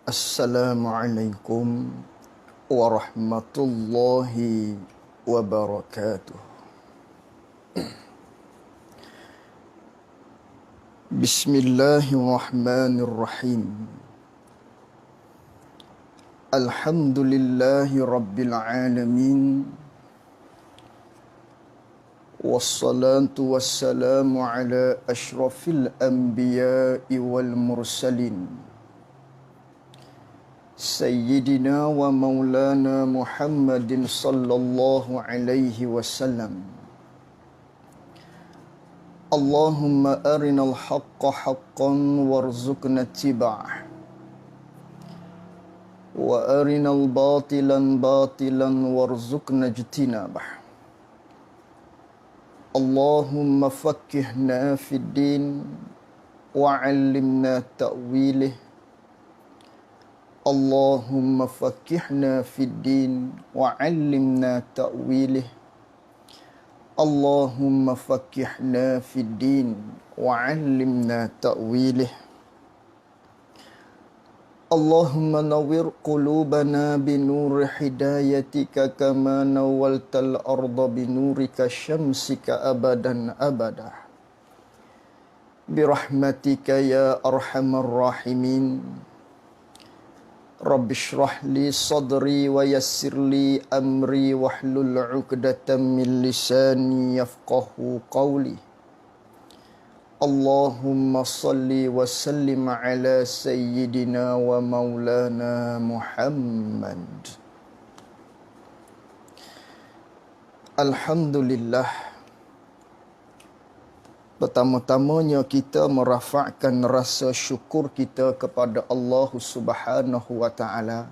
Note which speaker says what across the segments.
Speaker 1: Assalamualaikum warahmatullahi wabarakatuh. Bismillahirrahmanirrahim. Alhamdulillahi rabbil alamin. Wassalatu wassalamu ala ashrafil anbiya'i wal mursalin. Sayyidina wa maulana Muhammadin sallallahu alaihi wasallam. Allahumma arinal haqqa haqqan warzuqna ittiba'ah. Wa arinal batilan batilan warzuqna ijtinabah. Allahumma fakkihna fid din wa 'allimna ta'wilih. Allahumma fakkihna fid din wa 'allimna ta'wilih. Allahumma fakkihna fid din wa 'allimna ta'wilih. Allahumma nawwir qulubana binuri hidayatika kama nawwaltal arda binurika syamsika abadan abada. Birahmatika ya arhamar rahimin. Rabbi shrah li sadri wa yassir li amri wahlul 'uqdatam min lisani yafqahu qawli. Allahumma salli wa sallim ala sayyidina wa maulana Muhammad. Alhamdulillah. Pertama-tamanya kita merafakkan rasa syukur kita kepada Allah Subhanahu wa taala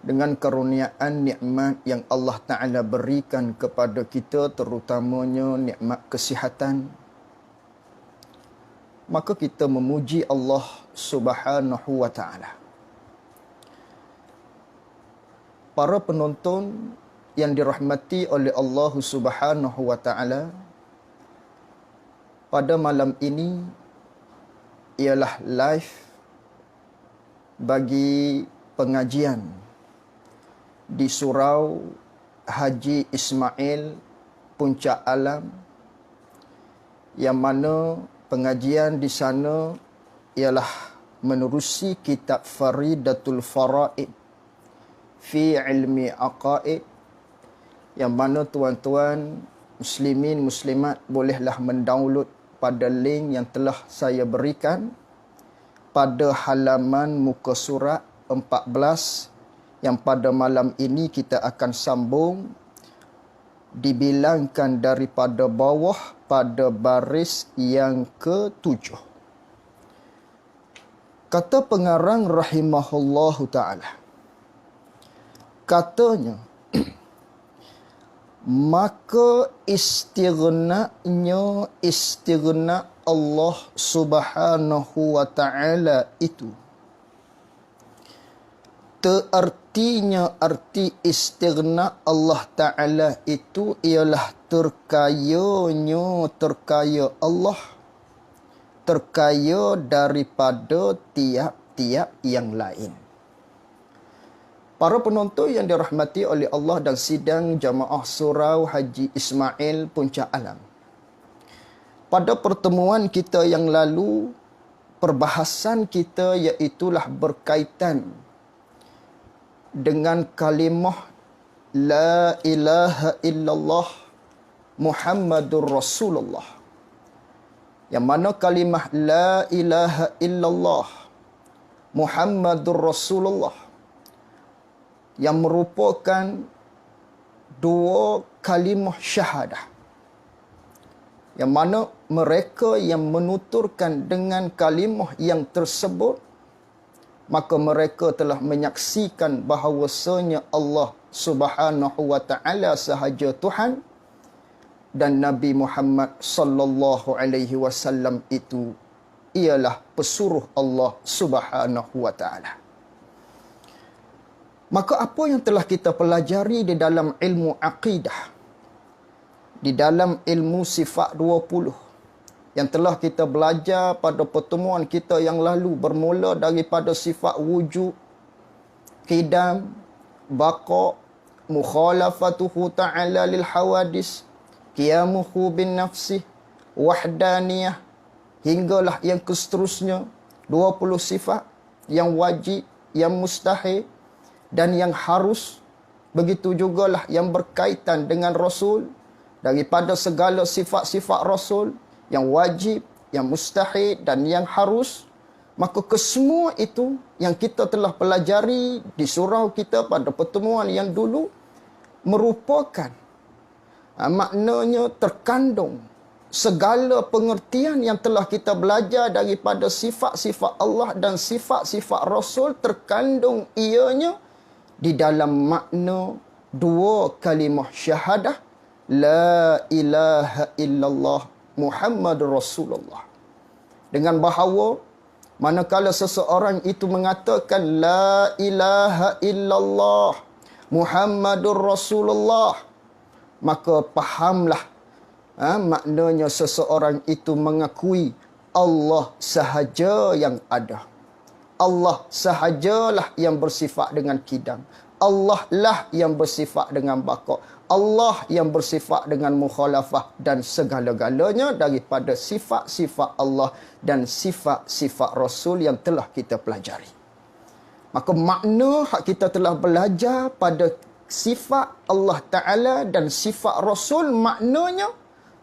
Speaker 1: dengan karuniaan nikmat yang Allah Taala berikan kepada kita, terutamanya nikmat kesihatan. Maka kita memuji Allah Subhanahu wa taala. Para penonton yang dirahmati oleh Allah Subhanahu wa taala, pada malam ini ialah live bagi pengajian di Surau Haji Ismail Puncak Alam, yang mana pengajian di sana ialah menerusi kitab Faridatul Faraid fi ilmi aqaid, yang mana tuan-tuan muslimin muslimat bolehlah mendownload pada link yang telah saya berikan pada halaman muka surat 14, yang pada malam ini kita akan sambung dibilangkan daripada bawah pada baris yang ke-7. Kata pengarang rahimahullahu ta'ala, katanya, maka istighna Allah Subhanahu wa ta'ala itu, artinya arti istighna Allah Ta'ala itu ialah terkaya Allah, terkaya daripada tiap-tiap yang lain. Para penonton yang dirahmati oleh Allah dan sidang jamaah Surau Haji Ismail Puncak Alam, pada pertemuan kita yang lalu, perbahasan kita iaitulah berkaitan dengan kalimah La ilaha illallah Muhammadur Rasulullah, yang mana kalimah La ilaha illallah Muhammadur Rasulullah yang merupakan dua kalimah syahadah, yang mana mereka yang menuturkan dengan kalimah yang tersebut, maka mereka telah menyaksikan bahawasanya Allah Subhanahu wa taala sahaja Tuhan, dan Nabi Muhammad sallallahu alaihi wasallam itu ialah pesuruh Allah Subhanahu wa taala. Maka apa yang telah kita pelajari di dalam ilmu akidah, di dalam ilmu sifat 20, yang telah kita belajar pada pertemuan kita yang lalu bermula daripada sifat wujud, qidam, baqa, mukhalafatuhu ta'ala lil hawadis, qiyamuhu bin nafsih, wahdaniyah, hinggalah yang seterusnya 20 sifat yang wajib, yang mustahil dan yang harus. Begitu jugalah yang berkaitan dengan Rasul, daripada segala sifat-sifat Rasul yang wajib, yang mustahil dan yang harus. Maka kesemua itu yang kita telah pelajari di surau kita pada pertemuan yang dulu merupakan maknanya terkandung segala pengertian yang telah kita belajar daripada sifat-sifat Allah dan sifat-sifat Rasul, terkandung ianya di dalam makna dua kalimah syahadah, la ilaha illallah Muhammadur Rasulullah. Dengan bahawa manakala seseorang itu mengatakan la ilaha illallah Muhammadur Rasulullah, maka fahamlah maknanya seseorang itu mengakui Allah sahaja yang ada. Allah sahajalah yang bersifat dengan qidam. Allah lah yang bersifat dengan baqa. Allah yang bersifat dengan mukhalafah dan segala-galanya daripada sifat-sifat Allah dan sifat-sifat Rasul yang telah kita pelajari. Maka makna hak kita telah belajar pada sifat Allah Ta'ala dan sifat Rasul, maknanya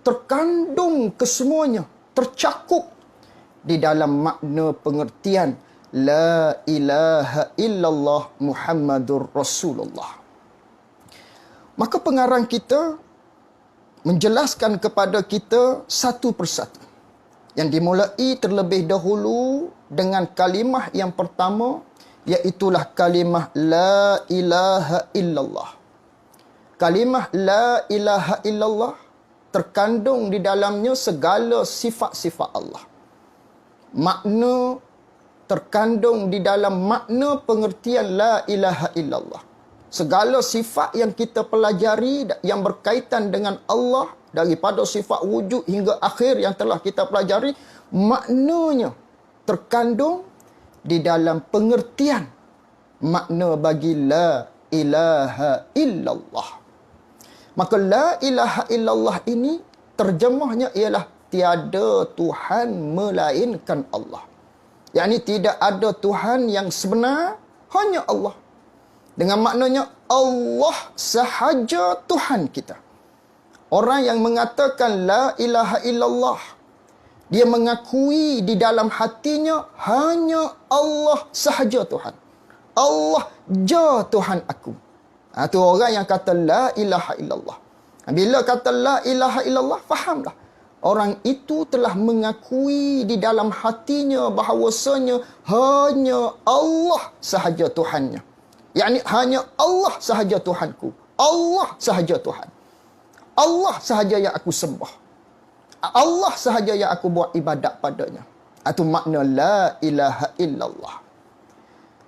Speaker 1: terkandung kesemuanya, tercakup di dalam makna pengertian la ilaha illallah Muhammadur Rasulullah. Maka pengarang kita menjelaskan kepada kita satu persatu. Yang dimulai terlebih dahulu dengan kalimah yang pertama, iaitulah kalimah la ilaha illallah. Kalimah la ilaha illallah terkandung di dalamnya segala sifat-sifat Allah. Makna terkandung di dalam makna pengertian la ilaha illallah. Segala sifat yang kita pelajari yang berkaitan dengan Allah, daripada sifat wujud hingga akhir yang telah kita pelajari, maknanya terkandung di dalam pengertian makna bagi la ilaha illallah. Maka la ilaha illallah ini terjemahnya ialah tiada Tuhan melainkan Allah. Yakni tidak ada Tuhan yang sebenar, hanya Allah. Dengan maknanya Allah sahaja Tuhan kita. Orang yang mengatakan la ilaha illallah, dia mengakui di dalam hatinya hanya Allah sahaja Tuhan. Allah je Tuhan aku. Itu orang yang kata la ilaha illallah. Bila kata la ilaha illallah, fahamlah. Orang itu telah mengakui di dalam hatinya bahawasanya hanya Allah sahaja Tuhannya. Yakni hanya Allah sahaja Tuhanku. Allah sahaja Tuhan. Allah sahaja yang aku sembah. Allah sahaja yang aku buat ibadat padanya. Itu makna la ilaha illallah.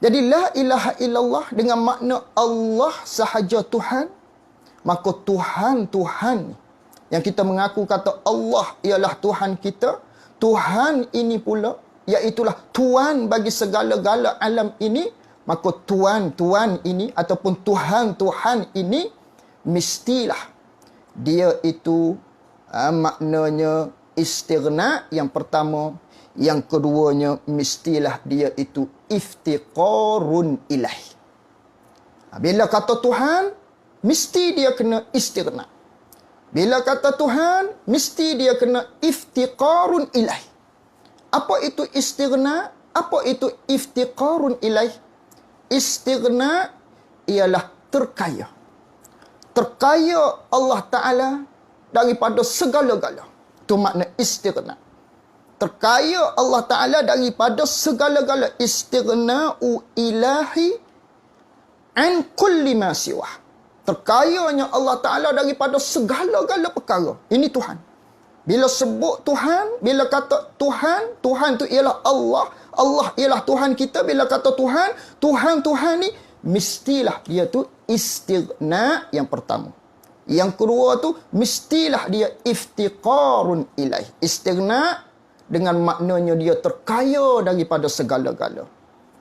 Speaker 1: Jadi la ilaha illallah dengan makna Allah sahaja Tuhan. Maka Tuhan yang kita mengaku kata Allah ialah Tuhan kita. Tuhan ini pula, iaitulah Tuhan bagi segala-gala alam ini. Maka Tuhan ini ataupun Tuhan ini mestilah dia itu maknanya istighna yang pertama. Yang keduanya mestilah dia itu iftiqarun ilaih. Bila kata Tuhan, mesti dia kena istighna. Bila kata Tuhan, mesti dia kena iftiqarun ilaih. Apa itu istighna? Apa itu iftiqarun ilaih? Istighna ialah terkaya. Terkaya Allah Ta'ala daripada segala-gala. Itu makna istighna. Terkaya Allah Ta'ala daripada segala-gala. Istighna'u ilahi an kulli ma siwah. Terkayanya Allah Ta'ala daripada segala-gala perkara. Ini Tuhan. Bila sebut Tuhan, bila kata Tuhan, Tuhan tu ialah Allah. Allah ialah Tuhan kita. Bila kata Tuhan ni mestilah dia tu istighna yang pertama. Yang kedua tu, mestilah dia iftiqarun ilaih. Istighna dengan maknanya dia terkaya daripada segala-gala.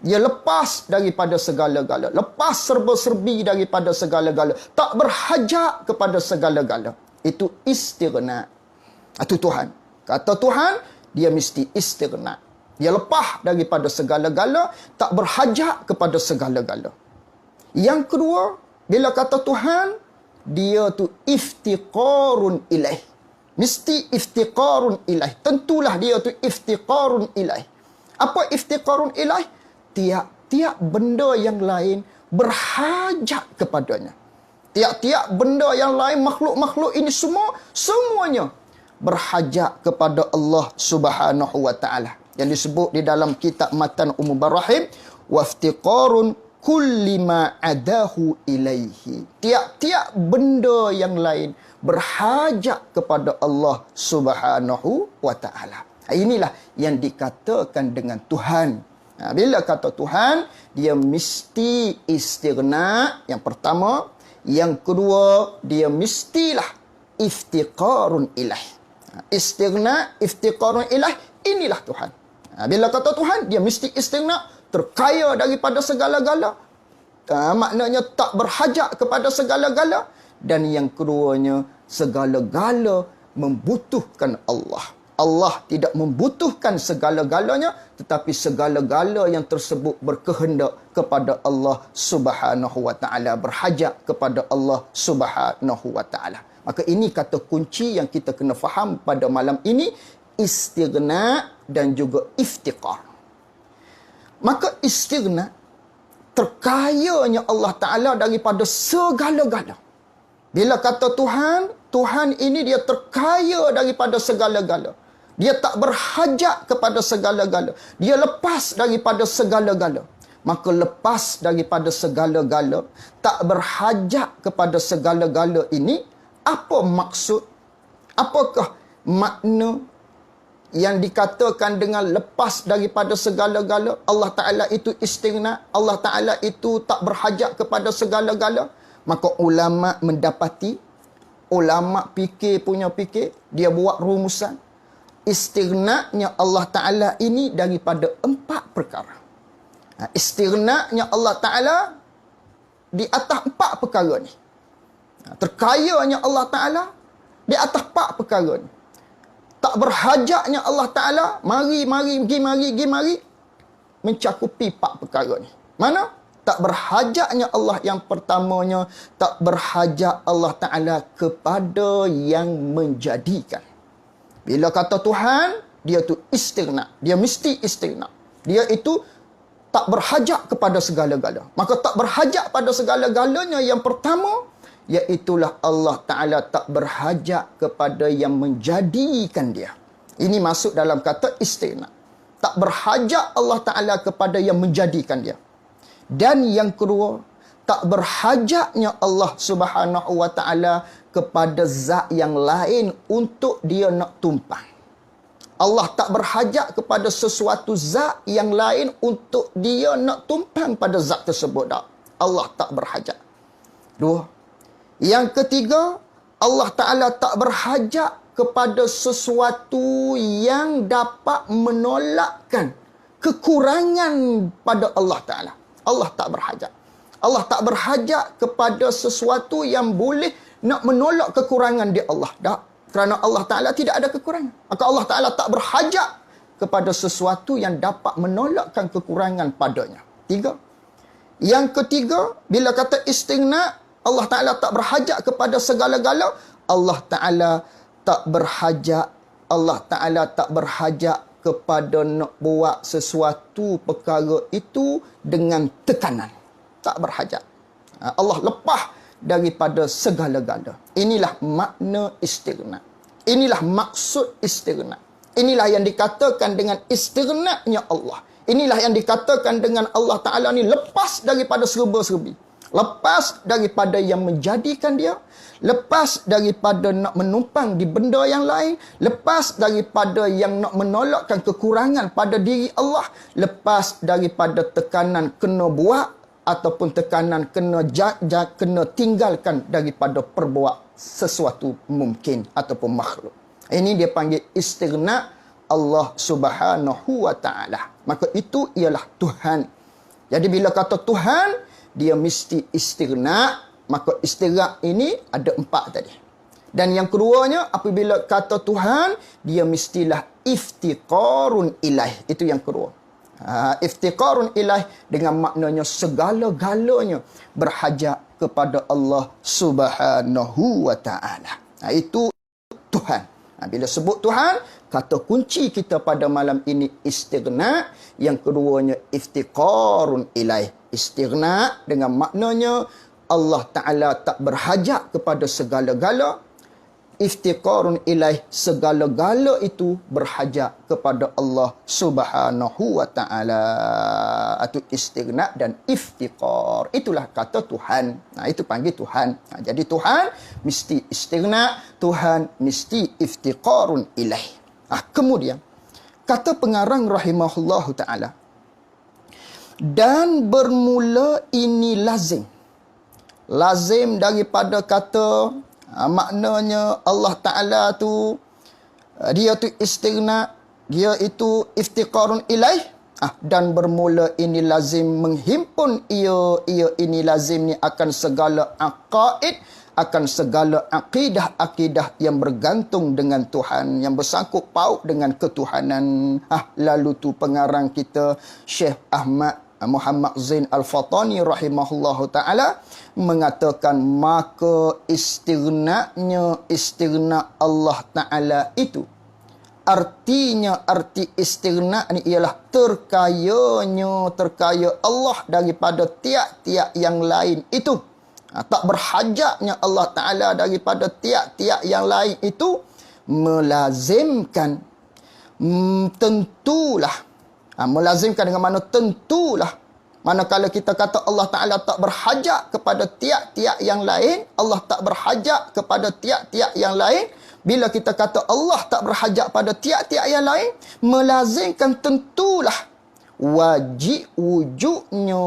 Speaker 1: Dia lepas daripada segala-gala. Lepas serba-serbi daripada segala-gala. Tak berhajat kepada segala-gala. Itu istighna. Itu Tuhan. Kata Tuhan, dia mesti istighna. Dia lepas daripada segala-gala, tak berhajat kepada segala-gala. Yang kedua, bila kata Tuhan, dia tu iftiqarun ilaih. Mesti iftiqarun ilaih. Tentulah dia tu iftiqarun ilaih. Apa iftiqarun ilaih? Tiap-tiap benda yang lain berhajat kepadanya. Tiap-tiap benda yang lain, makhluk-makhluk ini semuanya berhajat kepada Allah Subhanahu wa taala. Yang disebut di dalam kitab Matan Barahim, waftiqarun kulli ma adahu ilaihi. Tiap-tiap benda yang lain berhajat kepada Allah Subhanahu wa taala. Inilah yang dikatakan dengan Tuhan. Bila kata Tuhan, dia mesti istighna, yang pertama. Yang kedua, dia mestilah iftiqarun ilaih. Istighna, iftiqarun ilaih, inilah Tuhan. Bila kata Tuhan, dia mesti istighna, terkaya daripada segala-gala. Maknanya tak berhajat kepada segala-gala. Dan yang keduanya, segala-gala membutuhkan Allah. Allah tidak membutuhkan segala-galanya, tetapi segala-gala yang tersebut berkehendak kepada Allah Subhanahu wa taala, berhajat kepada Allah Subhanahu wa taala. Maka ini kata kunci yang kita kena faham pada malam ini, istighna dan juga iftiqar. Maka istighna, terkayanya Allah Ta'ala daripada segala-gala. Bila kata Tuhan, Tuhan ini dia terkaya daripada segala-gala. Dia tak berhajat kepada segala-gala. Dia lepas daripada segala-gala. Maka lepas daripada segala-gala, tak berhajat kepada segala-gala ini, apa maksud? Apakah makna yang dikatakan dengan lepas daripada segala-gala? Allah Ta'ala itu istighna, Allah Ta'ala itu tak berhajat kepada segala-gala. Maka ulama' mendapati, ulama' fikir, dia buat rumusan. Istighna'nya Allah Ta'ala ini daripada 4 perkara. Istighna'nya Allah Ta'ala di atas 4 perkara ni. Terkayanya Allah Ta'ala di atas 4 perkara ni. Tak berhajatnya Allah Ta'ala, mari, mencakupi 4 perkara ni. Mana? Tak berhajatnya Allah yang pertamanya, tak berhajat Allah Ta'ala kepada yang menjadikan. Bila kata Tuhan, dia tu istighna. Dia mesti istighna. Dia itu tak berhajat kepada segala-gala. Maka tak berhajat pada segala-galanya yang pertama, iaitulah Allah Ta'ala tak berhajat kepada yang menjadikan dia. Ini masuk dalam kata istighna. Tak berhajat Allah Ta'ala kepada yang menjadikan dia. Dan yang kedua, tak berhajatnya Allah Subhanahu wa taala kepada zat yang lain untuk dia nak tumpang. Allah tak berhajat kepada sesuatu zat yang lain untuk dia nak tumpang pada zat tersebut. Tak. Allah tak berhajat. 2. Yang ketiga, Allah Ta'ala tak berhajat kepada sesuatu yang dapat menolakkan kekurangan pada Allah Ta'ala. Allah tak berhajat. Allah tak berhajat kepada sesuatu yang boleh nak menolak kekurangan di Allah. Tak. Kerana Allah Ta'ala tidak ada kekurangan. Maka Allah Ta'ala tak berhajat kepada sesuatu yang dapat menolakkan kekurangan padanya. 3. Yang ketiga, bila kata istighna, Allah Ta'ala tak berhajat kepada segala-gala. Allah Ta'ala tak berhajat. Allah Ta'ala tak berhajat kepada nak buat sesuatu perkara itu dengan tekanan. Tak berhajat. Allah lepas daripada segala-gala. Inilah makna istighna. Inilah maksud istighna. Inilah yang dikatakan dengan istighna'nya Allah. Inilah yang dikatakan dengan Allah Ta'ala ni lepas daripada serba-serbi. Lepas daripada yang menjadikan dia. Lepas daripada nak menumpang di benda yang lain. Lepas daripada yang nak menolakkan kekurangan pada diri Allah. Lepas daripada tekanan kena buat ataupun tekanan kena tinggalkan daripada perbuat sesuatu mungkin ataupun makhluk. Ini dia panggil istighna Allah Subhanahu wa ta'ala. Maka itu ialah Tuhan. Jadi bila kata Tuhan, dia mesti istighna. Maka istighna ini ada 4 tadi. Dan yang keduanya, apabila kata Tuhan, dia mestilah iftiqarun ilaih. Itu yang kedua. Iftiqarun ilaih dengan maknanya segala-galanya berhajat kepada Allah Subhanahu wa ta'ala. Itu Tuhan. Bila sebut Tuhan, kata kunci kita pada malam ini istighna. Yang keduanya iftiqarun ilaih. Istighna dengan maknanya Allah Ta'ala tak berhajat kepada segala-gala. Iftiqarun ilaih, segala-gala itu berhajat kepada Allah Subhanahu wa ta'ala. Itu istighna dan iftiqar. Itulah kata Tuhan. Itu panggil Tuhan. Jadi Tuhan mesti istighna, Tuhan mesti iftiqarun ilaih. Kemudian kata pengarang rahimahullahu ta'ala, dan bermula ini lazim. Lazim daripada kata maknanya Allah Ta'ala tu, dia tu istighna, dia itu iftiqarun ilaih. Dan bermula ini lazim menghimpun ia ini lazim ni akan segala aqaid, akan segala akidah yang bergantung dengan Tuhan, yang bersangkut paut dengan ketuhanan. Lalu tu pengarang kita Syekh Ahmad Muhammad Zain Al-Fatani rahimahullahu ta'ala mengatakan, maka istighna Allah Ta'ala itu, arti istighna ni ialah terkaya Allah daripada tiap-tiap yang lain itu. Tak berhajatnya Allah Ta'ala daripada tiap-tiap yang lain itu, melazimkan, tentulah. Melazimkan dengan mana tentulah. Manakala kita kata Allah Ta'ala tak berhajat kepada tiap-tiap yang lain, Allah tak berhajat kepada tiap-tiap yang lain. Bila kita kata Allah tak berhajat pada tiap-tiap yang lain, melazimkan tentulah wujudnya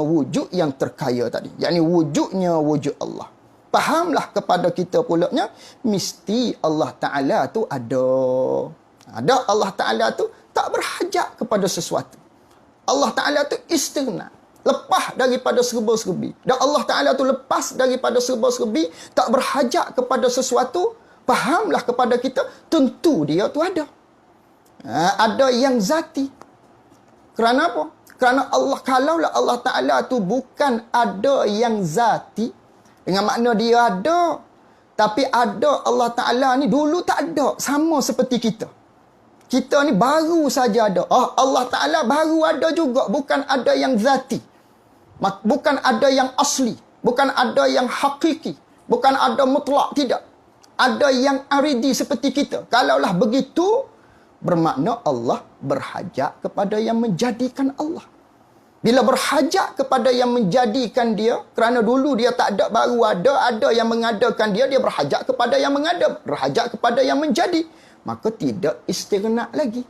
Speaker 1: wujud yang terkaya tadi. Yakni wujudnya wujud Allah. Fahamlah kepada kita pulaknya, mesti Allah Ta'ala tu ada. Allah Ta'ala tu tak berhajat kepada sesuatu. Allah Ta'ala tu istighna, lepas daripada serba-serbi. Dan Allah Ta'ala tu lepas daripada serba-serbi, tak berhajat kepada sesuatu. Fahamlah kepada kita, tentu dia tu ada. Ada yang zati. Kerana apa? Kerana Allah, kalaulah Allah Ta'ala tu bukan ada yang zati, dengan makna dia ada, tapi ada Allah Ta'ala ni dulu tak ada, sama seperti kita. Kita ni baru saja ada. Allah Ta'ala baru ada juga. Bukan ada yang zati. Bukan ada yang asli. Bukan ada yang hakiki. Bukan ada mutlak. Tidak. Ada yang aridi seperti kita. Kalaulah begitu, bermakna Allah berhajat kepada yang menjadikan Allah. Bila berhajat kepada yang menjadikan dia, kerana dulu dia tak ada, baru ada yang mengadakan dia, dia berhajat kepada yang mengada. Berhajat kepada yang menjadi. Maka tidak istighna lagi.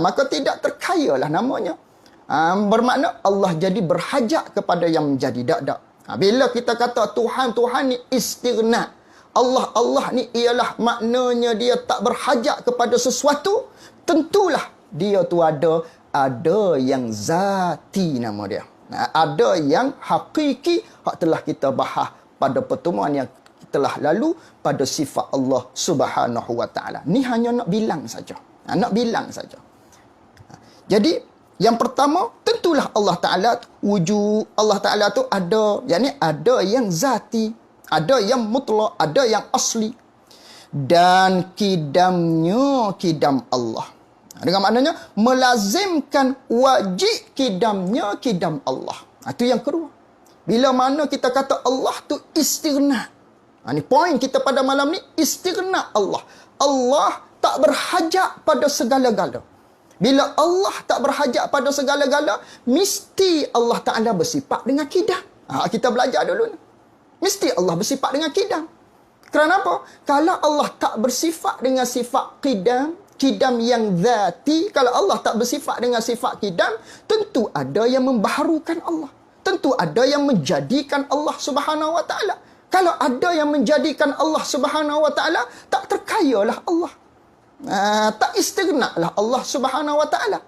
Speaker 1: Maka tidak terkayalah namanya. Bermakna Allah jadi berhajat kepada yang menjadi. Tak. Bila kita kata Tuhan ni istighna, Allah ni ialah maknanya dia tak berhajat kepada sesuatu, tentulah dia tu ada yang zati nama dia. Ada yang hakiki, hak telah kita bahas pada pertemuan yang telah lalu pada sifat Allah Subhanahu wa ta'ala. Ni hanya nak bilang saja. Nak bilang saja. Jadi yang pertama, tentulah Allah Ta'ala wujud. Allah Ta'ala tu ada. Yakni ada yang zati, ada yang mutlak, ada yang asli. Dan kidamnya kidam Allah. Dengan maknanya melazimkan wajib kidamnya kidam Allah. Itu yang kedua. Bila mana kita kata Allah tu istighna. Ini poin kita pada malam ni, istighna Allah. Allah tak berhajat pada segala-gala. Bila Allah tak berhajat pada segala-gala, mesti Allah Ta'ala bersifat dengan kidam. Kita belajar dulu ni. Mesti Allah bersifat dengan kidam. Kerana apa? Kalau Allah tak bersifat dengan sifat kidam yang zati, kalau Allah tak bersifat dengan sifat kidam, tentu ada yang membaharukan Allah. Tentu ada yang menjadikan Allah Subhanahu wa ta'ala. Kalau ada yang menjadikan Allah Subhanahu wa taala, tak terkayalah Allah. Tak istighna lah Allah Subhanahu wa taala.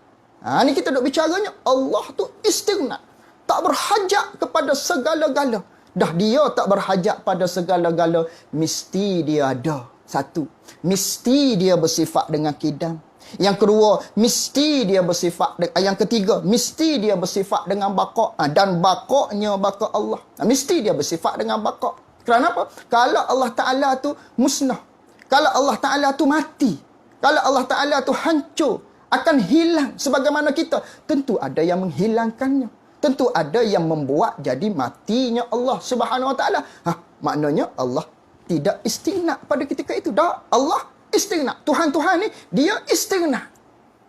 Speaker 1: Ni kita duk bicaranya Allah tu istighna. Tak berhajat kepada segala-gala. Dah dia tak berhajat pada segala-gala, mesti dia ada. Satu, mesti dia bersifat dengan kidam. Yang kedua, mesti dia bersifat yang ketiga, mesti dia bersifat dengan baqa', dan baqa'nya baqa' Allah. Mesti dia bersifat dengan baqa'. Kerana apa? Kalau Allah Taala tu musnah, kalau Allah Taala tu mati, kalau Allah Taala tu hancur, akan hilang sebagaimana kita, tentu ada yang menghilangkannya. Tentu ada yang membuat jadi matinya Allah Subhanahu wa taala. Maknanya Allah tidak istighna pada ketika itu. Dah, Allah istighna. Tuhan-Tuhan ni dia istighna.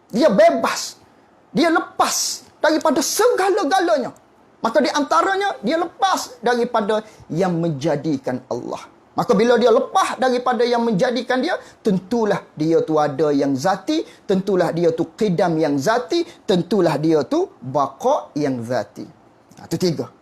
Speaker 1: Dia bebas. Dia lepas daripada segala-galanya. Maka di antaranya dia lepas daripada yang menjadikan Allah. Maka bila dia lepas daripada yang menjadikan dia, tentulah dia tu ada yang zati, tentulah dia tu qidam yang zati, tentulah dia tu baqa' yang zati. Itu tiga.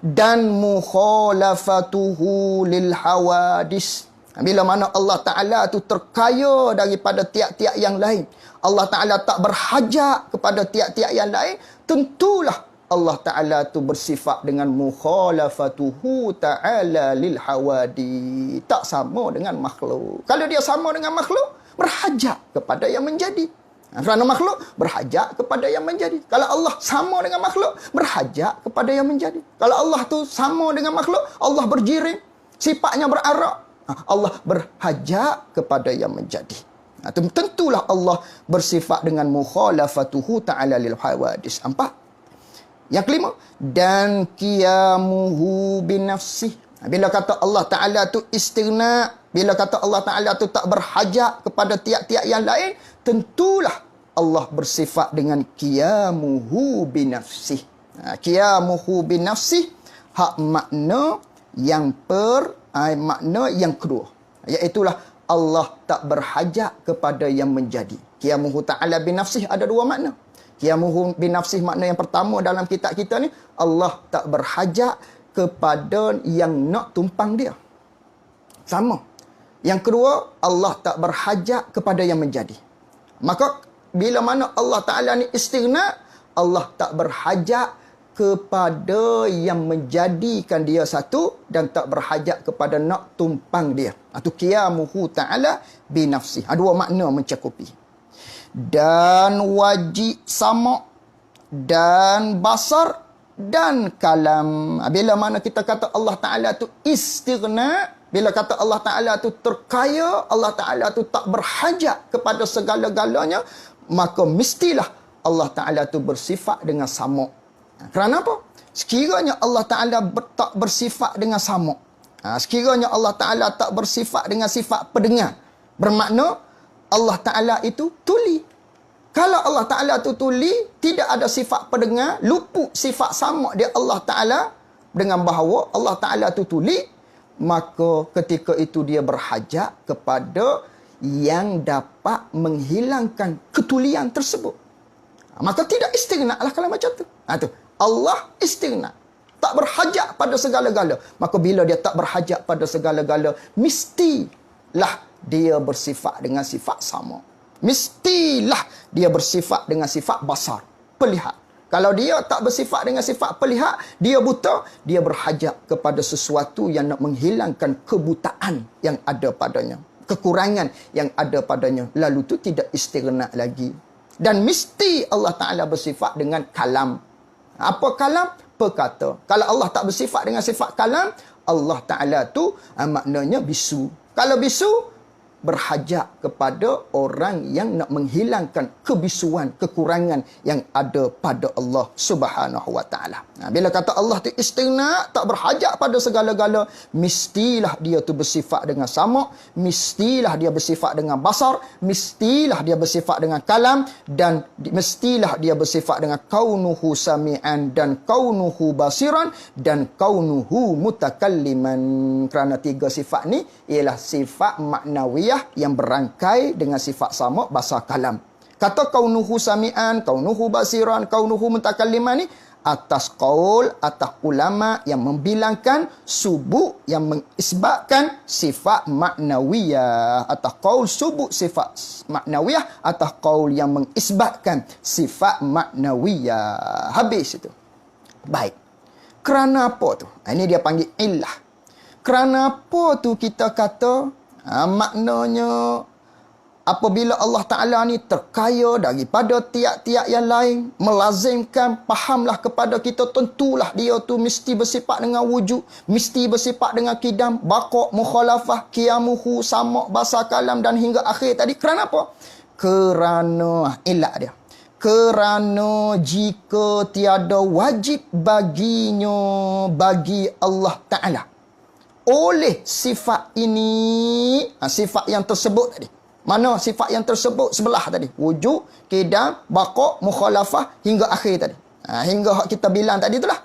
Speaker 1: Dan mukhalafatuhu lil hawadis. Bila mana Allah Ta'ala tu terkaya daripada tiap-tiap yang lain, Allah Ta'ala tak berhajat kepada tiap-tiap yang lain, tentulah Allah Ta'ala tu bersifat dengan mukhalafatuhu ta'ala lil hawadi. Tak sama dengan makhluk. Kalau dia sama dengan makhluk, berhajat kepada yang menjadi. Kerana makhluk berhajat kepada yang menjadi. Kalau Allah sama dengan makhluk, berhajat kepada yang menjadi. Kalau Allah tu sama dengan makhluk, Allah berjirim, sifatnya berarak, Allah berhajat kepada yang menjadi. Tentulah Allah bersifat dengan mukhalafatuhu ta'ala lil hawadis. 4. Yang kelima, dan qiyamuhu binafsih. Bila kata Allah Ta'ala tu istighna, bila kata Allah Ta'ala tu tak berhajat kepada tiap-tiap yang lain, tentulah Allah bersifat dengan qiyamuhu binafsih. Qiyamuhu binafsih, hak makna yang makna yang kedua, iaitulah Allah tak berhajat kepada yang menjadi. Qiyamuhu Ta'ala binafsih ada dua makna. Qiyamuhu binafsih, makna yang pertama dalam kitab kita ni, Allah tak berhajat kepada yang nak tumpang dia. Sama. Yang kedua, Allah tak berhajat kepada yang menjadi. Maka bila mana Allah Ta'ala ni istighna, Allah tak berhajat kepada yang menjadikan dia satu dan tak berhajat kepada nak tumpang dia. Itu qiyamuhu ta'ala binafsih. Dua makna mencakupi. Dan wajib sama, dan basar, dan kalam. Bila mana kita kata Allah Ta'ala tu istighna, bila kata Allah Ta'ala tu terkaya, Allah Ta'ala tu tak berhajat kepada segala-galanya, maka mestilah Allah Ta'ala tu bersifat dengan sama. Kerana apa? Sekiranya Allah Ta'ala tak bersifat dengan sama, sekiranya Allah Ta'ala tak bersifat dengan sifat pendengar, bermakna Allah Ta'ala itu tuli. Kalau Allah Ta'ala itu tuli, tidak ada sifat pendengar, luput sifat sama dia Allah Ta'ala dengan bahawa Allah Ta'ala itu tuli, maka ketika itu dia berhajat kepada yang dapat menghilangkan ketulian tersebut. Maka tidak istighna lah kalau macam tu. Allah istighna. Tak berhajat pada segala-gala. Maka bila dia tak berhajat pada segala-gala, mestilah dia bersifat dengan sifat sama. Mestilah dia bersifat dengan sifat basar, pelihat. Kalau dia tak bersifat dengan sifat pelihat, dia buta, dia berhajat kepada sesuatu yang nak menghilangkan kebutaan yang ada padanya, kekurangan yang ada padanya. Lalu tu tidak istighna lagi. Dan mesti Allah Ta'ala bersifat dengan kalam. Apa kalam? Perkata. Kalau Allah tak bersifat dengan sifat kalam, Allah Ta'ala tu maknanya bisu. Kalau bisu, berhajat kepada orang yang nak menghilangkan kebisuan, kekurangan yang ada pada Allah Subhanahu wa taala. Bila kata Allah tu istighna, tak berhajat pada segala-gala, mestilah dia tu bersifat dengan sama, mestilah dia bersifat dengan basar, mestilah dia bersifat dengan kalam, dan mestilah dia bersifat dengan kaunuhu sami'an, dan kaunuhu basiran, dan kaunuhu mutakalliman. Kerana tiga sifat ni ialah sifat maknawi yang berangkai dengan sifat sama, basar, kalam. Kata kaunuhu sami'an, kaunuhu basiran, kaunuhu mutakalliman ni atas qaul, atas ulama yang membilangkan subut, yang mengisbatkan sifat maknawiyah. Atas qaul subut sifat maknawiyah, atas qaul yang mengisbatkan sifat maknawiyah. Habis itu. Baik. Kerana apa tu? Ini dia panggil illah. Kerana apa tu kita kata maknanya apabila Allah Ta'ala ni terkaya daripada tiap-tiap yang lain, melazimkan, fahamlah kepada kita, tentulah dia tu mesti bersifat dengan wujud, mesti bersifat dengan kidam, baqa', mukhalafah, qiyamuhu, sama', basa kalam dan hingga akhir tadi. Kerana apa? Kerana ilat dia. Kerana jika tiada wajib baginya, bagi Allah Ta'ala, oleh sifat ini, sifat yang tersebut tadi. Mana sifat yang tersebut sebelah tadi? Wujud, qidam, baqa', mukhalafah hingga akhir tadi. Hingga kita bilang tadi itulah.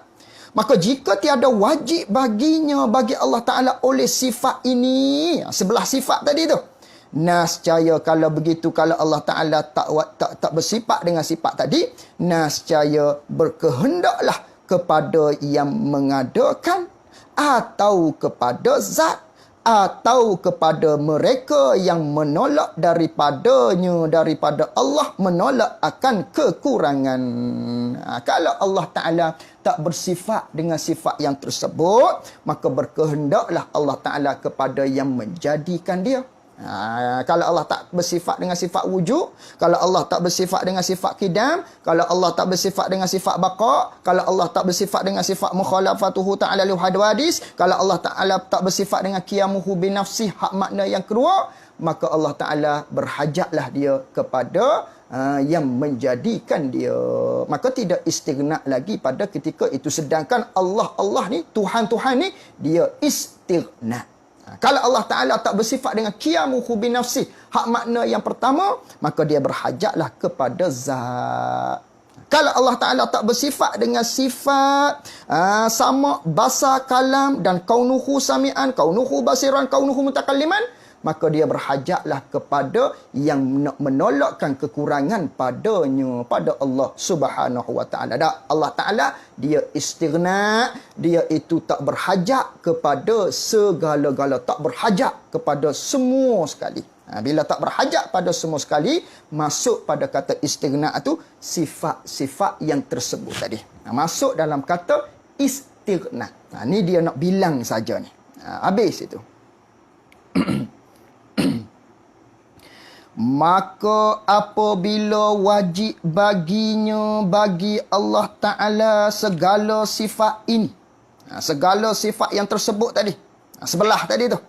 Speaker 1: Maka jika tiada wajib baginya, bagi Allah Ta'ala oleh sifat ini, sebelah sifat tadi tu, nascaya kalau begitu, kalau Allah Ta'ala tak bersifat dengan sifat tadi, nascaya berkehendaklah kepada yang mengadakan, atau kepada zat, atau kepada mereka yang menolak daripadanya, daripada Allah, menolak akan kekurangan. Kalau Allah Ta'ala tak bersifat dengan sifat yang tersebut, maka berkehendaklah Allah Ta'ala kepada yang menjadikan dia. Kalau Allah tak bersifat dengan sifat wujud, kalau Allah tak bersifat dengan sifat qidam, kalau Allah tak bersifat dengan sifat baqa', kalau Allah tak bersifat dengan sifat mukhalafatuhu ta'ala lil hadis, kalau Allah Ta'ala tak bersifat dengan qiyamuhu binafsih, hak makna yang kedua, maka Allah Ta'ala berhajatlah dia kepada yang menjadikan dia. Maka tidak istighna lagi pada ketika itu. Sedangkan Allah ni, Tuhan ni, dia istighna. Kalau Allah Ta'ala tak bersifat dengan qiyamuhu binafsih, hak makna yang pertama, maka dia berhajatlah kepada zat. Kalau Allah Ta'ala tak bersifat dengan sifat sama, basa, kalam dan kaunuhu sami'an, kaunuhu basiran, kaunuhu mutakalliman, maka dia berhajatlah kepada yang menolakkan kekurangan padanya, pada Allah Subhanahu wa Ta'ala. Allah Ta'ala dia istighna, dia itu tak berhajat kepada segala-gala, tak berhajat kepada semua sekali. Bila tak berhajat pada semua sekali, masuk pada kata istighna itu sifat-sifat yang tersebut tadi. Masuk dalam kata istighna. Ni dia nak bilang saja ni. Habis itu. Maka apabila wajib baginya, bagi Allah Ta'ala segala sifat ini, segala sifat yang tersebut tadi, sebelah tadi tu,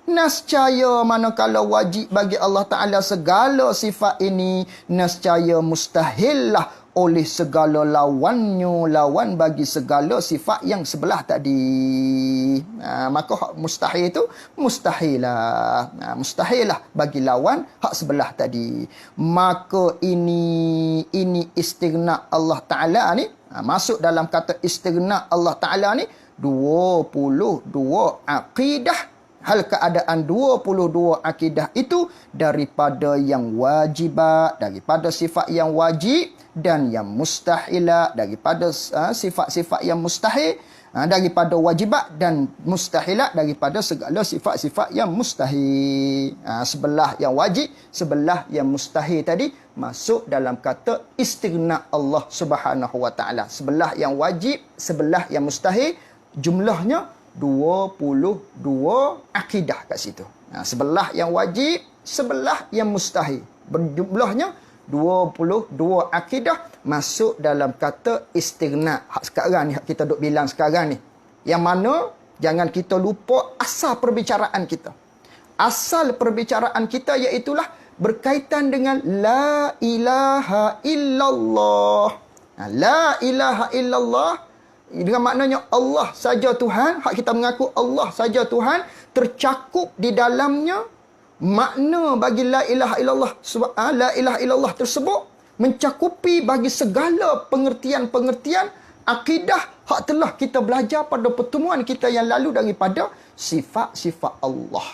Speaker 1: nascaya manakala wajib bagi Allah Ta'ala segala sifat ini, nascaya mustahillah oleh segala lawannya, lawan bagi segala sifat yang sebelah tadi. Maka mustahil itu mustahilah. Mustahilah bagi lawan hak sebelah tadi. Maka ini istighna Allah Ta'ala ni, masuk dalam kata istighna Allah Ta'ala ni 22 akidah. Hal keadaan 22 akidah itu daripada yang wajibat, daripada sifat yang wajib, dan yang mustahilah, daripada sifat-sifat yang mustahil, daripada wajibat dan mustahilat, daripada segala sifat-sifat yang mustahil. Sebelah yang wajib, sebelah yang mustahil tadi masuk dalam kata istighna Allah Subhanahu wa Ta'ala. Sebelah yang wajib, sebelah yang mustahil, jumlahnya 22 akidah kat situ. Sebelah yang wajib, sebelah yang mustahil, berjumlahnya 22 akidah masuk dalam kata istighna. Hak sekarang ni, hak kita duk bilang sekarang ni, yang mana jangan kita lupa asal perbicaraan kita. Asal perbicaraan kita iaitulah berkaitan dengan la ilaha illallah. La ilaha illallah dengan maknanya Allah saja Tuhan. Hak kita mengaku Allah saja Tuhan, tercakup di dalamnya makna bagi la ilaha illallah. La ilaha illallah tersebut mencakupi bagi segala pengertian-pengertian akidah hak telah kita belajar pada pertemuan kita yang lalu daripada sifat-sifat Allah.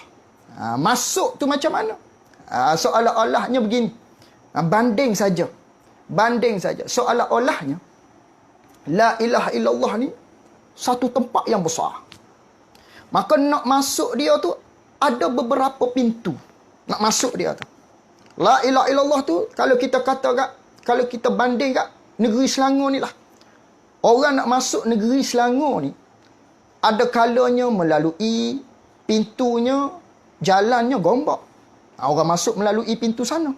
Speaker 1: Masuk tu macam mana? Seolah-olahnya begini. Banding saja. Seolah-olahnya La ilaha illallah ni satu tempat yang besar. Maka nak masuk dia tu ada beberapa pintu. Nak masuk dia tu. La ilaha illallah tu kalau kita kata kat, kalau kita banding kat negeri Selangor ni lah. Orang nak masuk negeri Selangor ni ada kalanya melalui pintunya, jalannya Gombak. Orang masuk melalui pintu sana.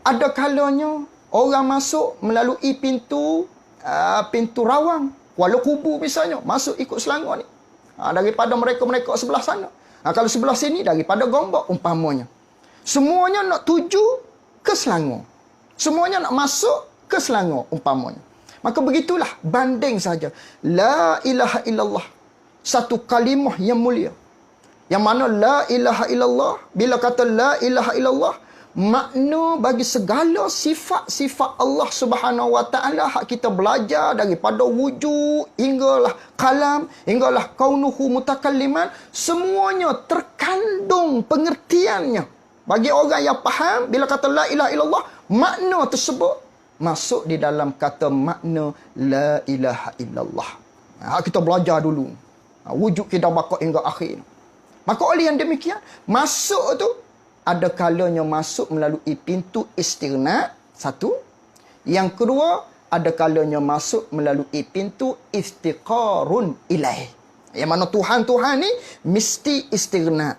Speaker 1: Ada kalanya orang masuk melalui pintu Rawang, Kuala Kubu misalnya, masuk ikut Selangor ni. Daripada mereka sebelah sana. Kalau sebelah sini daripada Gombak umpamanya. Semuanya nak tuju ke Selangor. Semuanya nak masuk ke Selangor umpamanya. Maka begitulah banding saja. La ilaha illallah. Satu kalimah yang mulia. Yang mana la ilaha illallah, bila kata la ilaha illallah, makna bagi segala sifat-sifat Allah Subhanahu wa taala hak kita belajar daripada wujud hinggalah kalam, hinggalah kaunuhu mutakalliman, semuanya terkandung pengertiannya. Bagi orang yang faham, bila kata la ilaha illallah, makna tersebut masuk di dalam kata makna la ilaha illallah. Kita belajar dulu. Wujud kita bakal hingga akhir. Maka oleh yang demikian, masuk tu ada kalanya masuk melalui pintu istighna, satu. Yang kedua, ada kalanya masuk melalui pintu iftiqarun ilaih. Yang mana Tuhan-Tuhan ni mesti istighna.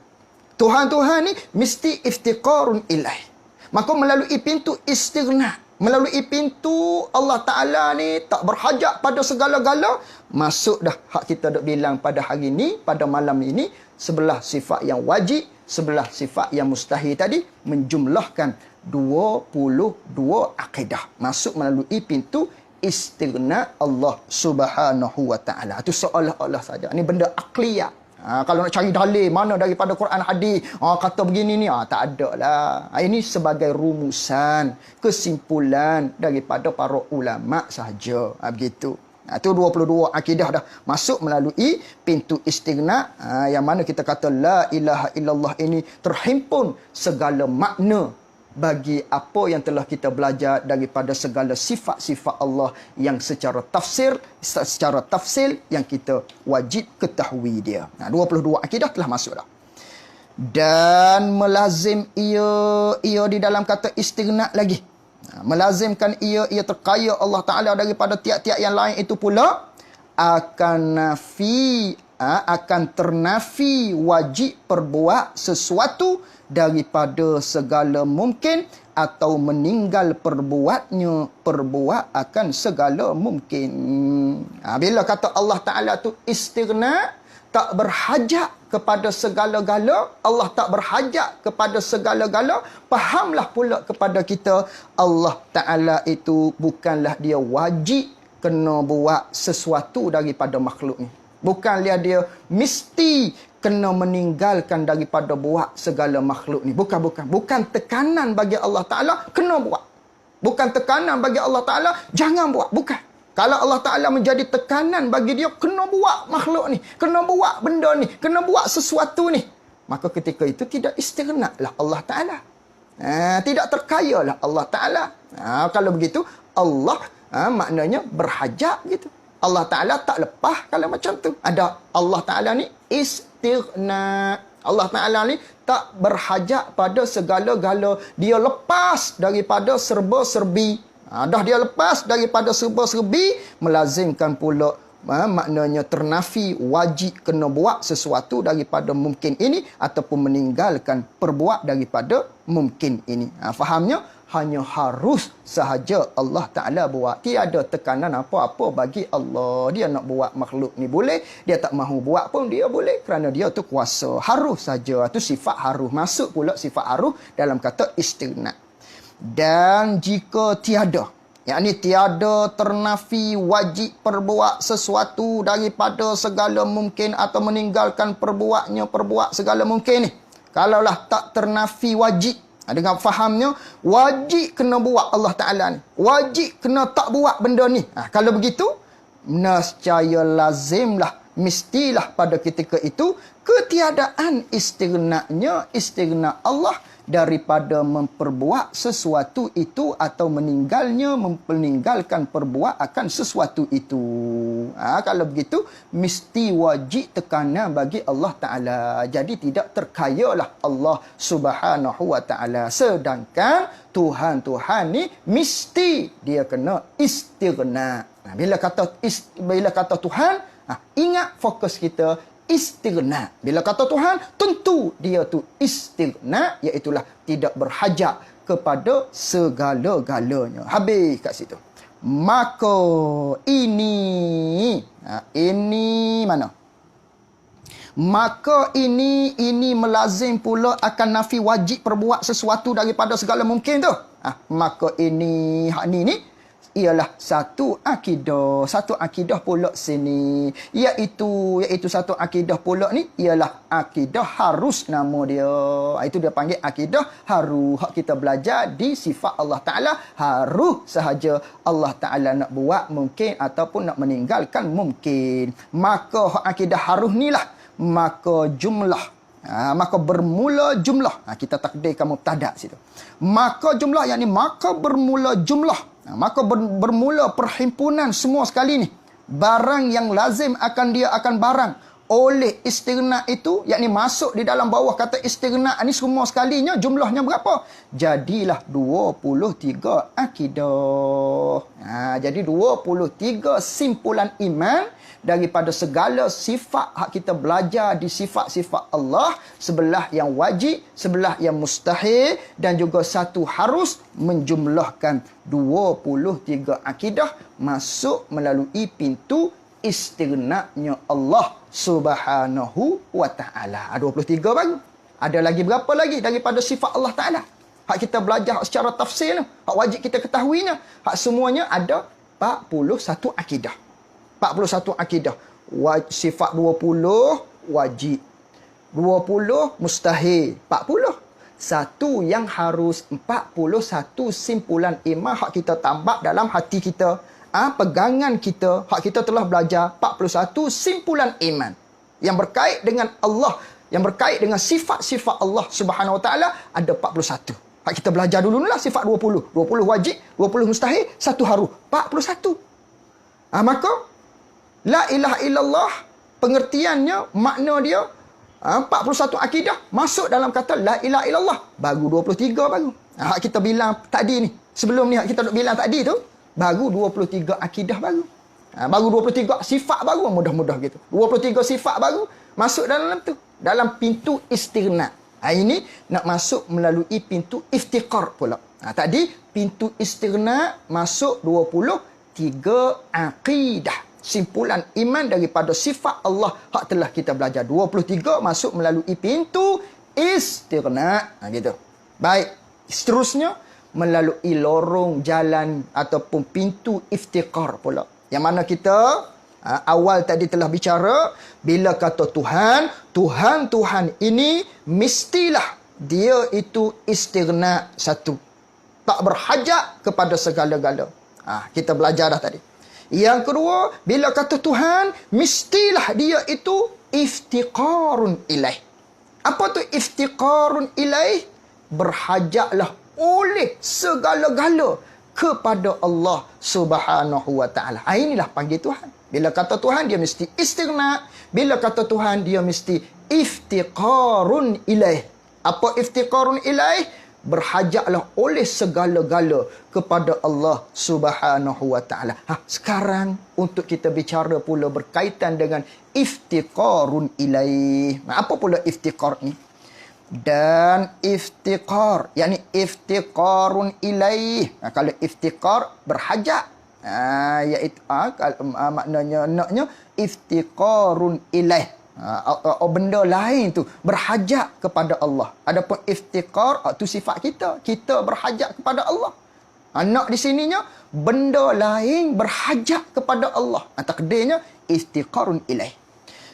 Speaker 1: Tuhan-Tuhan ni mesti iftiqarun ilaih. Maka melalui pintu istighna, melalui pintu Allah Ta'ala ni tak berhajat pada segala-gala, masuk dah hak kita duk bilang pada hari ni, pada malam ini, sebelah sifat yang wajib, sebelah sifat yang mustahil tadi, menjumlahkan 22 akidah. Masuk melalui pintu istighna Allah Subhanahu wa Ta'ala. Itu seolah-olah saja. Ini benda akliyah. Kalau nak cari dalil mana daripada Quran hadis, kata begini ni, tak ada lah. Ini sebagai rumusan, kesimpulan daripada para ulama sahaja. Begitu. Itu 22 akidah dah masuk melalui pintu istighna, yang mana kita kata la ilaha illallah ini terhimpun segala makna bagi apa yang telah kita belajar daripada segala sifat-sifat Allah yang secara tafsil yang kita wajib ketahui dia. 22 akidah telah masuk dah. Dan melazim ia di dalam kata istighna lagi. Melazimkan ia terkaya Allah Ta'ala daripada tiap-tiap yang lain itu pula akan ternafi wajib perbuat sesuatu daripada segala mungkin atau meninggal perbuat akan segala mungkin. Bila kata Allah Ta'ala tu istighna, tak berhajat kepada segala-gala, Allah tak berhajat kepada segala-gala, fahamlah pula kepada kita Allah Ta'ala itu bukanlah dia wajib kena buat sesuatu daripada makhluk ni. Bukanlah dia mesti kena meninggalkan daripada buat segala makhluk ni. Bukan tekanan bagi Allah Ta'ala kena buat. Bukan tekanan bagi Allah Ta'ala jangan buat. Bukan. Kalau Allah Ta'ala menjadi tekanan bagi dia kena buat makhluk ni, kena buat benda ni, kena buat sesuatu ni, maka ketika itu tidak istighna lah Allah Ta'ala. Tidak terkaya lah Allah Ta'ala. Kalau begitu Allah maknanya berhajat gitu. Allah Ta'ala tak lepas kalau macam tu. Ada Allah Ta'ala ni istighna. Allah Ta'ala ni tak berhajat pada segala-gala. Dia lepas daripada serba-serbi. Dah dia lepas daripada serba-serbi, melazimkan pula maknanya ternafi wajib kena buat sesuatu daripada mungkin ini ataupun meninggalkan perbuat daripada mungkin ini. Fahamnya? Hanya harus sahaja Allah Ta'ala buat. Tiada tekanan apa-apa bagi Allah. Dia nak buat makhluk ni boleh. Dia tak mahu buat pun dia boleh. Kerana dia tu kuasa. Harus saja. Itu sifat harus. Masuk pula sifat harus dalam kata istighna. Dan jika tiada, yakni tiada ternafi wajib perbuat sesuatu daripada segala mungkin atau meninggalkan perbuat segala mungkin ni. Kalaulah tak ternafi wajib, dengan fahamnya wajib kena buat Allah Ta'ala ni, wajib kena tak buat benda ni. Kalau begitu, nescaya lazimlah, mestilah pada ketika itu ketiadaan istighna Allah daripada memperbuat sesuatu itu atau meninggalkan perbuatan sesuatu itu. Kalau begitu, mesti wajib tekanan bagi Allah Ta'ala. Jadi tidak terkayalah Allah Subhanahu Wa Ta'ala. Sedangkan Tuhan ni mesti dia kena istighna. Bila kata Tuhan, ingat fokus kita istighna. Bila kata Tuhan, tentu dia tu istighna, iaitulah tidak berhajat kepada segala-galanya. Habis kat situ. Maka ini mana? Maka ini melazim pula akan nafi wajib perbuat sesuatu daripada segala mungkin tu. Maka ini hak ni ialah satu akidah pula sini, iaitu satu akidah pula ni ialah akidah harus nama dia. Itu dia panggil akidah harus. Hak kita belajar di sifat Allah Ta'ala harus sahaja Allah Ta'ala nak buat mungkin ataupun nak meninggalkan mungkin. Maka hak akidah harus ni lah, maka jumlah maka bermula jumlah. Kita takdirkan mubtada situ. Maka jumlah, yakni maka bermula jumlah. Maka bermula perhimpunan semua sekali ni. Barang yang lazim akan barang oleh istighna itu, yakni masuk di dalam bawah kata istighna ni semua sekalinya, jumlahnya berapa? Jadilah 23 akidah. Jadi 23 simpulan iman daripada segala sifat hak kita belajar di sifat-sifat Allah, sebelah yang wajib, sebelah yang mustahil, dan juga satu harus, menjumlahkan 23 akidah masuk melalui pintu istighna'nya Allah Subhanahu Wa Ta'ala. 23 baru. Ada lagi berapa lagi daripada sifat Allah Ta'ala? Hak kita belajar secara tafsir ni, hak wajib kita ketahuinya. Hak semuanya ada 41 akidah. 41 akidah. Sifat 20 wajib. 20 mustahil. 40. Satu yang harus. 41 simpulan iman hak kita tambah dalam hati kita. Pegangan kita. Hak kita telah belajar 41 simpulan iman. Yang berkait dengan Allah. Yang berkait dengan sifat-sifat Allah Subhanahu Wa Ta'ala ada 41. Hak kita belajar dulu lah sifat 20. 20 wajib. 20 mustahil. Satu harus. 41. Maka la ilaha illallah, pengertiannya, makna dia, 41 akidah masuk dalam kata la ilaha illallah. Baru 23 baru. Hak kita bilang tadi ni. Sebelum ni hak kita duk bilang tadi tu, baru 23 akidah baru. Baru 23 sifat baru, mudah-mudah gitu. 23 sifat baru masuk dalam tu. Dalam pintu istighna. Ini nak masuk melalui pintu iftiqar pula. Tadi pintu istighna masuk 23 akidah. Simpulan iman daripada sifat Allah hak telah kita belajar. 23 masuk melalui pintu istighna. Gitu. Baik. Seterusnya melalui lorong jalan ataupun pintu iftiqar pula. Yang mana kita awal tadi telah bicara, bila kata Tuhan ini mestilah dia itu istighna satu. Tak berhajat kepada segala-gala. Kita belajar dah tadi. Yang kedua, bila kata Tuhan, mestilah dia itu iftiqarun ilaih. Apa tu iftiqarun ilaih? Berhajatlah oleh segala-gala kepada Allah Subhanahu Wa Ta'ala. Inilah panggil Tuhan. Bila kata Tuhan, dia mesti istighna. Bila kata Tuhan, dia mesti iftiqarun ilaih. Apa iftiqarun ilaih? Berhajatlah oleh segala-gala kepada Allah Subhanahu Wa Ta'ala. Sekarang untuk kita bicara pula berkaitan dengan iftiqarun ilaih. Apa pula iftiqar ni? Dan iftiqar, yakni iftiqarun ilaih. Kalau iftiqar berhajat, iaitu maknanya iftiqarun ilaih. Benda lain tu berhajat kepada Allah. Adapun iftiqar tu sifat kita berhajat kepada Allah. Nak di sininya benda lain berhajat kepada Allah. Takdirnya iftiqarun ilaih.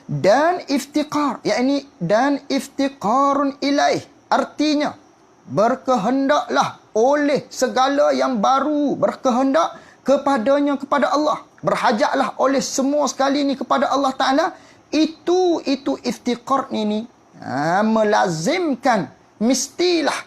Speaker 1: Dan iftiqar, yakni dan iftiqarun ilaih, artinya berkehendaklah oleh segala yang baru, berkehendak kepadanya, kepada Allah. Berhajatlah oleh semua sekali ni kepada Allah Ta'ala. Itu iftiqar ini melazimkan, mestilah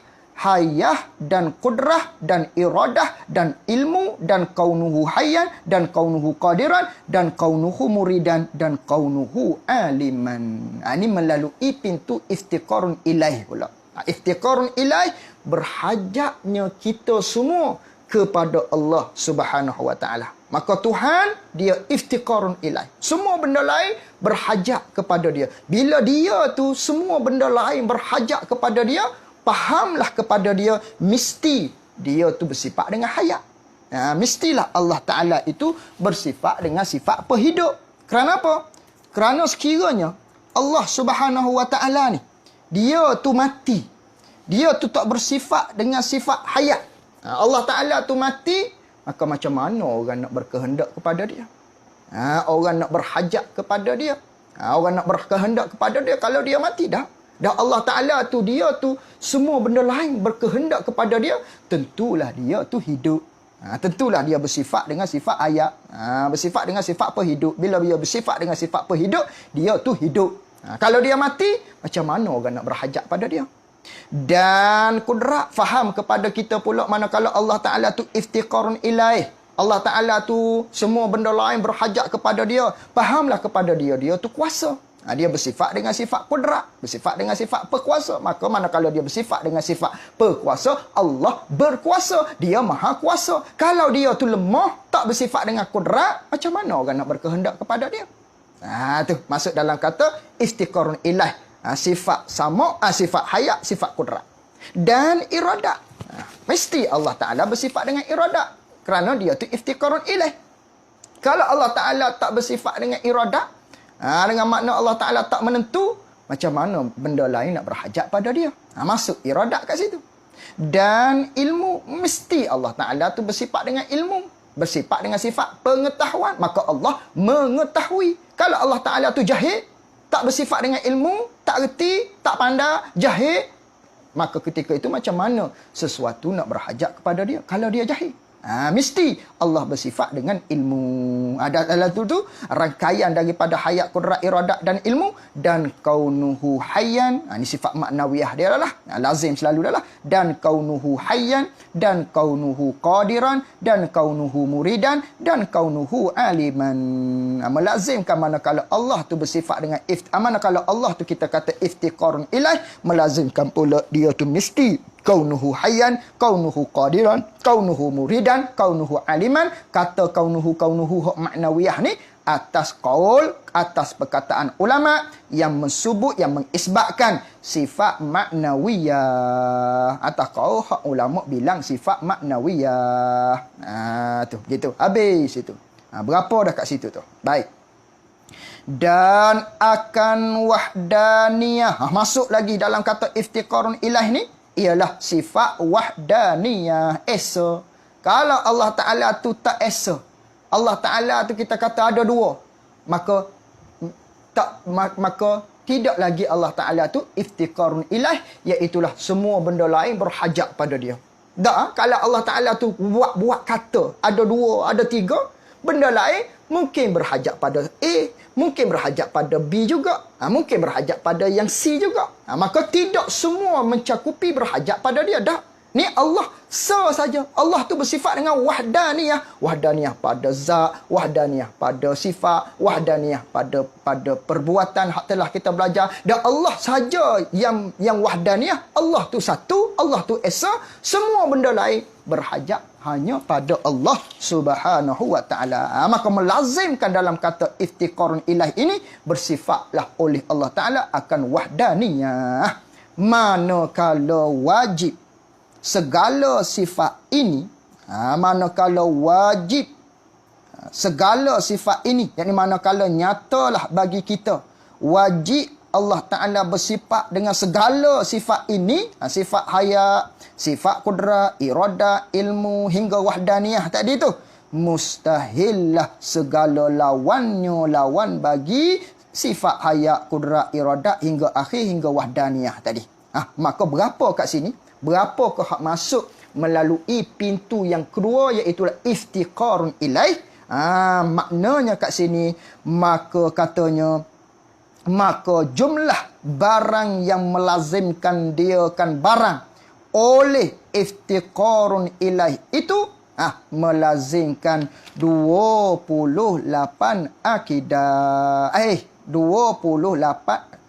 Speaker 1: hayah dan qudrah dan iradah dan ilmu dan kaunuhu hayyan dan kaunuhu qadiran dan kaunuhu muridan dan kaunuhu aliman. Ini melalui pintu iftiqarun ilaih pula. Iftiqarun ilaih, berhajatnya kita semua kepada Allah Subhanahu wa taala. Maka Tuhan dia iftiqarun ilaih. Semua benda lain berhajat kepada dia. Bila dia tu semua benda lain berhajat kepada dia, fahamlah kepada dia, mesti dia tu bersifat dengan hayat. Mestilah Allah Ta'ala itu bersifat dengan sifat penghidup. Kerana apa? Kerana sekiranya Allah Subhanahu wa taala ni dia tu mati, dia tu tak bersifat dengan sifat hayat. Allah Ta'ala tu mati, maka macam mana orang nak berkehendak kepada dia? Orang nak berhajat kepada dia? Orang nak berkehendak kepada dia kalau dia mati dah? Dan Allah Ta'ala tu, dia tu semua benda lain berkehendak kepada dia, tentulah dia tu hidup. Tentulah dia bersifat dengan sifat hayat. Bersifat dengan sifat penghidup. Bila dia bersifat dengan sifat penghidup, dia tu hidup. Kalau dia mati, macam mana orang nak berhajat pada dia? Dan kudrat faham kepada kita pula manakala Allah Ta'ala tu iftiqarun ilaih. Allah Ta'ala tu semua benda lain berhajat kepada dia. Fahamlah kepada dia, dia tu kuasa. Dia bersifat dengan sifat kudrat, bersifat dengan sifat perkuasa. Maka manakala dia bersifat dengan sifat perkuasa, Allah berkuasa, dia maha kuasa. Kalau dia tu lemah, tak bersifat dengan kudrat, macam mana orang nak berkehendak kepada dia? Tu masuk dalam kata iftiqarun ilaih. Sifat sama, sifat hayat, sifat kudrat. Dan iradat. Mesti Allah Ta'ala bersifat dengan iradat. Kerana dia tu iftiqarun ilaih. Kalau Allah Ta'ala tak bersifat dengan iradat, dengan makna Allah Ta'ala tak menentu, macam mana benda lain nak berhajat pada dia? Masuk iradat kat situ. Dan ilmu, mesti Allah Ta'ala tu bersifat dengan ilmu. Bersifat dengan sifat pengetahuan. Maka Allah mengetahui. Kalau Allah Ta'ala tu jahil, tak bersifat dengan ilmu, tak reti, tak pandai, jahil, maka ketika itu macam mana sesuatu nak berhajat kepada dia kalau dia jahil? Mesti Allah bersifat dengan ilmu. Dalam tu rangkaian daripada hayat, kudrat, iradat dan ilmu. Dan kaunuhu hayyan, ini sifat maknawiyah dia lah, lazim selalu dah lah. Dan kaunuhu hayyan, dan kaunuhu qadiran, dan kaunuhu muridan, dan kaunuhu aliman. Melazimkan manakala Allah tu bersifat dengan manakala Allah tu kita kata iftiqarun ilaih, melazimkan pula dia tu mesti kaunuhu hayyan, kaunuhu qadiran, kaunuhu muridan, kaunuhu aliman. Kata kaunuhu hak maknawiyah ni atas qaul, atas perkataan ulama yang mensubut, yang mengisbatkan sifat maknawiyah. Atas qaul hak ulama bilang sifat maknawiyah. Tu gitu. Habis itu. Berapa dah kat situ tu? Baik. Dan akan wahdaniyah. Masuk lagi dalam kata iftiqarun ilaih ni ialah sifat wahdaniyah, esa. Kalau Allah Ta'ala tu tak esa, Allah Ta'ala tu kita kata ada dua, maka tidak lagi Allah Ta'ala tu iftiqarun ilaih, iaitulah semua benda lain berhajat pada dia. Kalau Allah Ta'ala tu buat kata ada dua, ada tiga, benda lain mungkin berhajat pada A, mungkin berhajat pada B juga, mungkin berhajat pada yang C juga. Maka tidak semua mencakupi berhajat pada dia. Ni Allah saja. Allah tu bersifat dengan wahdaniyah. Wahdaniyah pada zat, wahdaniyah pada sifat, wahdaniyah pada perbuatan hak telah kita belajar. Dan Allah saja yang wahdaniyah. Allah tu satu, Allah tu esa. Semua benda lain berhajat hanya pada Allah Subhanahu wa ta'ala. Maka melazimkan dalam kata iftiqarun ilaih ini bersifatlah oleh Allah Ta'ala akan wahdaniyah. Manakala wajib segala sifat ini, manakala wajib segala sifat ini, yakni manakala nyatalah bagi kita wajib Allah Ta'ala bersifat dengan segala sifat ini, sifat hayat, sifat kudrat, iradah, ilmu hingga wahdaniyah tadi tu, mustahillah segala lawan bagi sifat hayat, kudrat, iradah hingga akhir hingga wahdaniyah tadi. Maka berapa kat sini? Berapa ke hak masuk melalui pintu yang kedua, iaitu iftiqarun ilaih? Maknanya kat sini, maka katanya, maka jumlah barang yang melazimkan dia kan barang oleh iftiqarun ilaih itu melazimkan 28 akidah. 28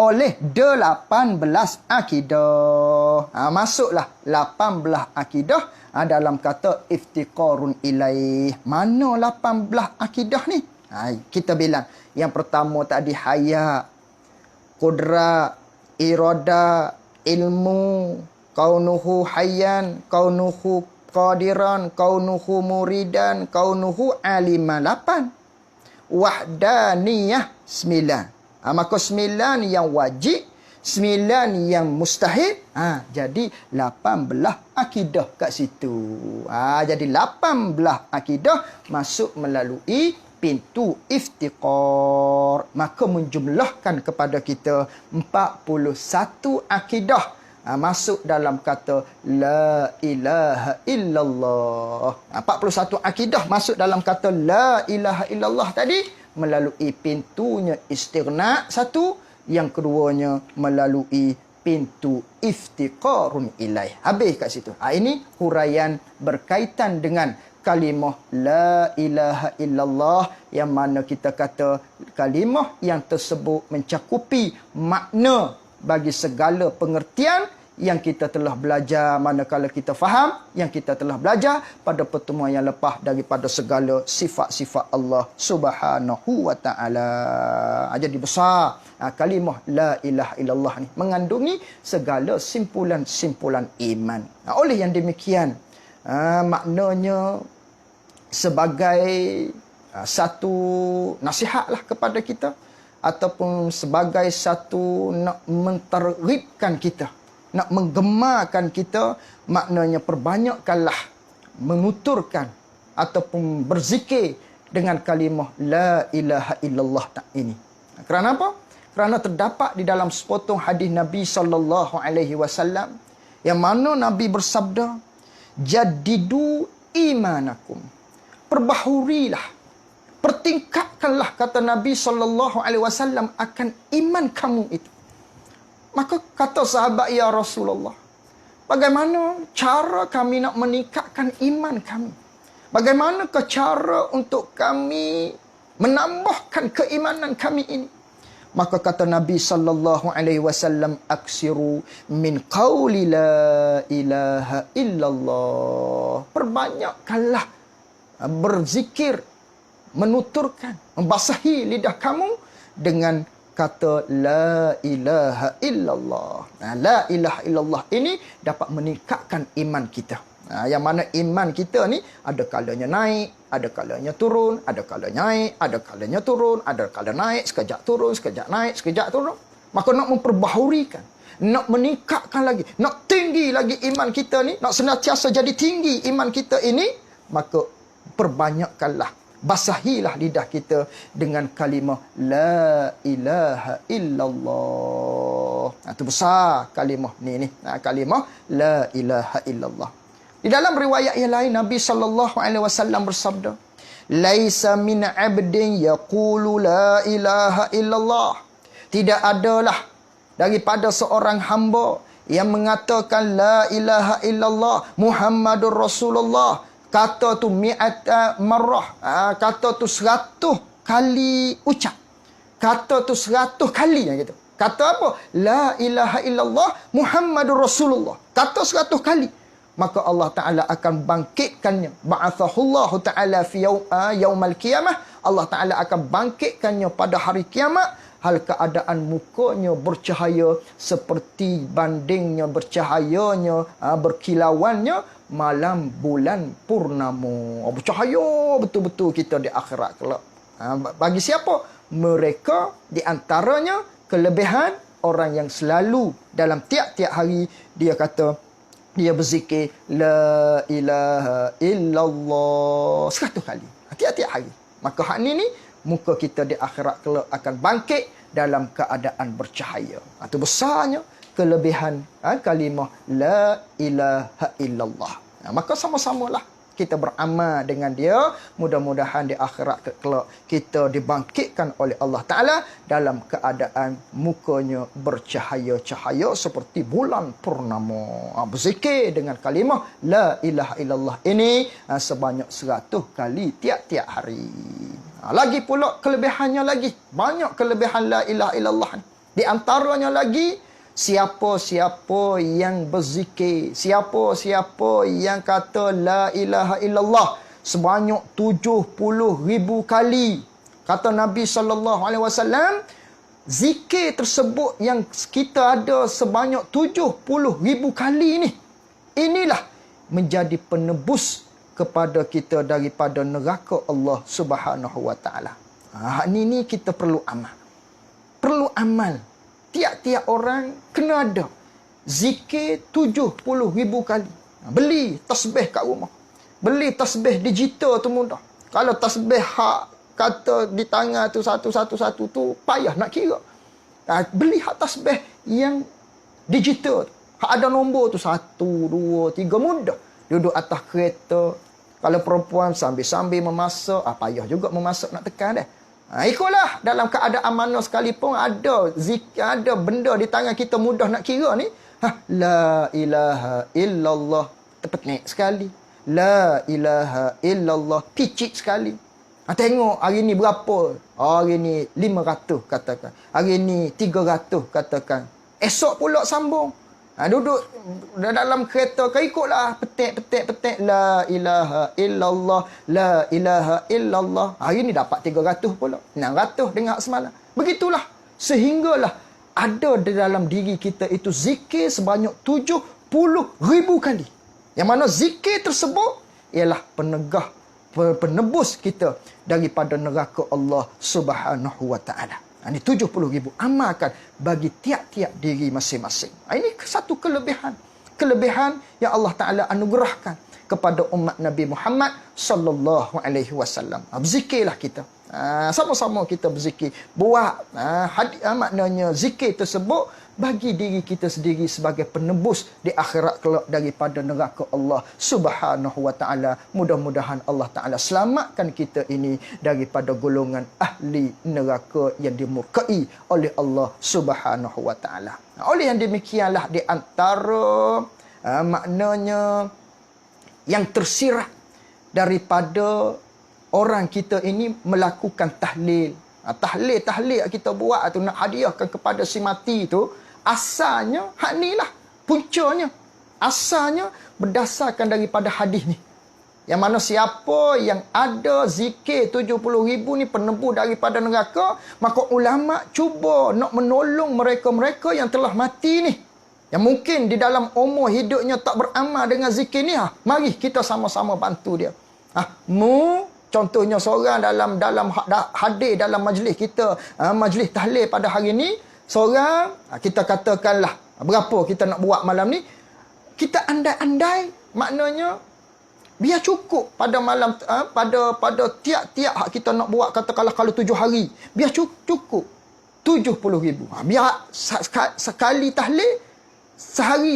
Speaker 1: oleh 18 akidah. Masuklah 18 akidah dalam kata iftiqarun ilaih. Mana 18 akidah ni? Kita bilang. Yang pertama tadi haya, qudrat, irada, ilmu, kaunuhu hayyan, kaunuhu qadiran, kaunuhu muridan, kaunuhu aliman. 8. Wahdaniyah 9. Maka 9 yang wajib, 9 yang mustahil. Jadi 18 akidah kat situ. Jadi 18 akidah masuk melalui pintu iftiqar. Maka menjumlahkan kepada kita 41 akidah masuk dalam kata la ilaha illallah. 41 akidah masuk dalam kata la ilaha illallah tadi melalui pintunya istighna satu, yang keduanya melalui pintu iftiqarun ilaih. Habis kat situ. Ini huraian berkaitan dengan kalimah la ilaha illallah, yang mana kita kata kalimah yang tersebut mencakupi makna bagi segala pengertian yang kita telah belajar manakala kita faham, yang kita telah belajar pada pertemuan yang lepas daripada segala sifat-sifat Allah Subhanahu wa taala. Jadi besar kalimah la ilaha illallah ni mengandungi segala simpulan-simpulan iman. Oleh yang demikian, maknanya sebagai satu nasihatlah kepada kita, ataupun sebagai satu nak mentarghibkan kita, nak menggemarkan kita, maknanya perbanyakkanlah menuturkan ataupun berzikir dengan kalimah la ilaha illallah ini. Kerana apa? Kerana terdapat di dalam sepotong hadis Nabi sallallahu alaihi wasallam yang mana Nabi bersabda, jaddidu imanakum. Perbahurilah, pertingkatkanlah, kata Nabi sallallahu alaihi wasallam, akan iman kamu itu. Maka kata sahabat, ya Rasulullah, bagaimana cara kami nak meningkatkan iman kami? Bagaimana cara untuk kami menambahkan keimanan kami ini? Maka kata Nabi sallallahu alaihi wasallam, aksiru min qauli la ilaha illallah. Perbanyakkanlah berzikir, menuturkan, membasahi lidah kamu dengan kata la ilaha illallah. La ilaha illallah ini dapat meningkatkan iman kita. Yang mana iman kita ni ada kalanya naik, ada kalanya turun, ada kalanya naik, ada kalanya turun, ada kalanya naik, sekejap turun, sekejap naik, sekejap turun. Maka nak memperbahurikan, nak meningkatkan lagi, nak tinggi lagi iman kita ni, nak senantiasa jadi tinggi iman kita ini, maka perbanyakkanlah, basahilah lidah kita dengan kalimah la ilaha illallah. Itu besar kalimah ni. Kalimah la ilaha illallah. Di dalam riwayat yang lain, Nabi sallallahu alaihi wasallam bersabda, laisa min 'abdin yaqulu la ilaha illallah. Tidak adalah daripada seorang hamba yang mengatakan la ilaha illallah Muhammadur Rasulullah. Kata tu mi'ata marrah. Kata tu 100 kali ucap. Kata tu 100 kali yang gitu. Kata apa? La ilaha illallah Muhammadur Rasulullah. Kata 100 kali. Maka Allah Ta'ala akan bangkitkannya. Ba'athahullahu Ta'ala fi yaumal qiyamah. Allah Ta'ala akan bangkitkannya pada hari kiamat. Hal keadaan mukanya bercahaya seperti bandingnya bercahayanya, berkilauannya malam bulan purnama. Bercahaya betul-betul kita di akhirat kelak. Bagi siapa? Mereka di antaranya kelebihan orang yang selalu dalam tiap-tiap hari dia kata, dia berzikir la ilaha illallah 100 kali tiap-tiap hari. Maka hak ni muka kita di akhirat kelak akan bangkit dalam keadaan bercahaya. Itu besarnya kelebihan kalimah la ilaha illallah. Maka sama-samalah kita beramal dengan dia. Mudah-mudahan di akhirat kelak kita dibangkitkan oleh Allah Ta'ala dalam keadaan mukanya bercahaya-cahaya seperti bulan purnama. Berzikir dengan kalimah La ilaha illallah ini sebanyak 100 kali tiap-tiap hari. Lagi pula kelebihannya lagi. Banyak kelebihan La ilaha illallah. Di antaranya lagi, siapa-siapa yang berzikir, siapa-siapa yang kata La ilaha illallah sebanyak 70,000 kali. Kata Nabi SAW, zikir tersebut yang kita ada sebanyak 70,000 kali ni, inilah menjadi penebus kepada kita daripada neraka Allah Subhanahu Wa Taala. Ini kita perlu amal. Perlu amal. Tiap-tiap orang kena ada zikir 70,000 kali. Beli tasbih kat rumah. Beli tasbih digital tu mudah. Kalau tasbih hak kata di tangan tu satu-satu tu payah nak kira. Beli hak tasbih yang digital. Hak ada nombor tu 1, 2, 3 mudah. Duduk atas kereta. Kalau perempuan sambil-sambil memasak, payah juga memasak nak tekan dah. Ikutlah dalam keadaan mana sekalipun ada zikir, ada benda di tangan kita mudah nak kira ni. La ilaha illallah, terpetik sekali. La ilaha illallah, picit sekali. Tengok hari ni berapa? Hari ni 500 katakan. Hari ni 300 katakan. Esok pula sambung. Duduk dalam kereta ke ikutlah petik La ilaha illallah, La ilaha illallah. Hari ni dapat 300 pula, 600 dengar semalam. Begitulah sehinggalah ada di dalam diri kita itu zikir sebanyak 70,000 kali. Yang mana zikir tersebut ialah penebus kita daripada neraka Allah Subhanahu Wa Taala. Ini 70,000. Amalkan bagi tiap-tiap diri masing-masing. Ini satu kelebihan. Kelebihan yang Allah Ta'ala anugerahkan kepada umat Nabi Muhammad sallallahu alaihi wasallam. Berzikirlah kita. Sama-sama kita berzikir. Buat maknanya zikir tersebut bagi diri kita sendiri sebagai penebus di akhirat kelak daripada neraka Allah Subhanahu Wa Taala. Mudah-mudahan Allah Taala selamatkan kita ini daripada golongan ahli neraka yang dimurkai oleh Allah Subhanahu Wa Taala. Oleh yang demikianlah di antara maknanya yang tersirat daripada orang kita ini melakukan tahlil. Tahlil kita buat tu nak hadiahkan kepada si mati tu, asalnya hak ni lah puncanya. Asalnya berdasarkan daripada hadis ni. Yang mana siapa yang ada zikir 70,000 ni penebus daripada neraka, maka ulama cuba nak menolong mereka-mereka yang telah mati ni. Yang mungkin di dalam umur hidupnya tak beramal dengan zikir ni. Mari kita sama-sama bantu dia. Contohnya seorang dalam hadir dalam majlis kita, majlis tahlil pada hari ni, seorang kita katakanlah berapa kita nak buat malam ni, kita andai-andai maknanya biar cukup pada malam pada tiap-tiap hak kita nak buat, katakanlah kalau 7 hari, biar cukup 70,000. Biar sekali tahlil sehari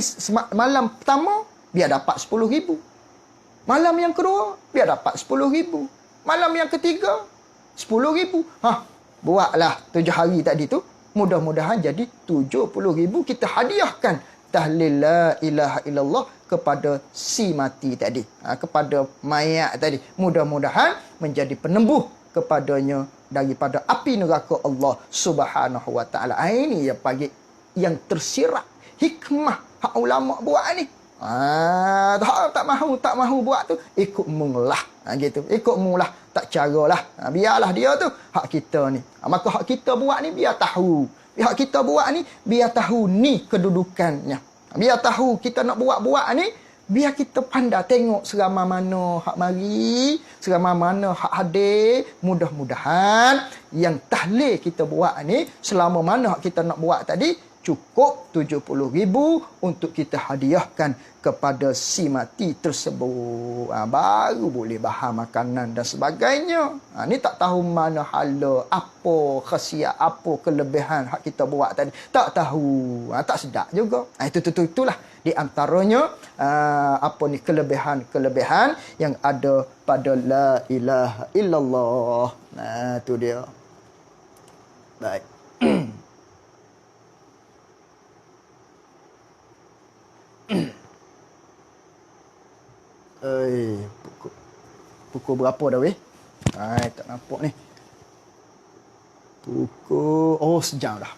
Speaker 1: malam pertama biar dapat 10,000. Malam yang kedua biar dapat 10,000. Malam yang ketiga 10,000. Buatlah 7 hari tadi tu. Mudah-mudahan jadi 70,000 kita hadiahkan tahlil La ilaha illallah kepada si mati tadi. Kepada mayat tadi. Mudah-mudahan menjadi penembus kepadanya daripada api neraka Allah Subhanahu Wa Taala. Ini yang tersirat hikmah hak ulama buat ni. Tak mahu buat tu, ikut munglah. Gitu. Ikut munglah, tak caralah. Biarlah dia tu hak kita ni. Maka hak kita buat ni biar tahu. Hak kita buat ni biar tahu ni kedudukannya. Biar tahu kita nak buat ni, biar kita pandai tengok seramai mana hak mari, seramai mana hak hadir. Mudah-mudahan yang tahlil kita buat ni, selama mana hak kita nak buat tadi, cukup 70,000 untuk kita hadiahkan kepada si mati tersebut. Baru boleh bahan makanan dan sebagainya. Ni tak tahu mana hala, apa khasiat, apa kelebihan hak kita buat tadi. Tak tahu. Tak sedap juga. Itulah di antaranya apa ni kelebihan yang ada pada la ilaha illallah. Tu dia. Baik. Pukul berapa dah weh? Tak nampak ni. Sejam dah.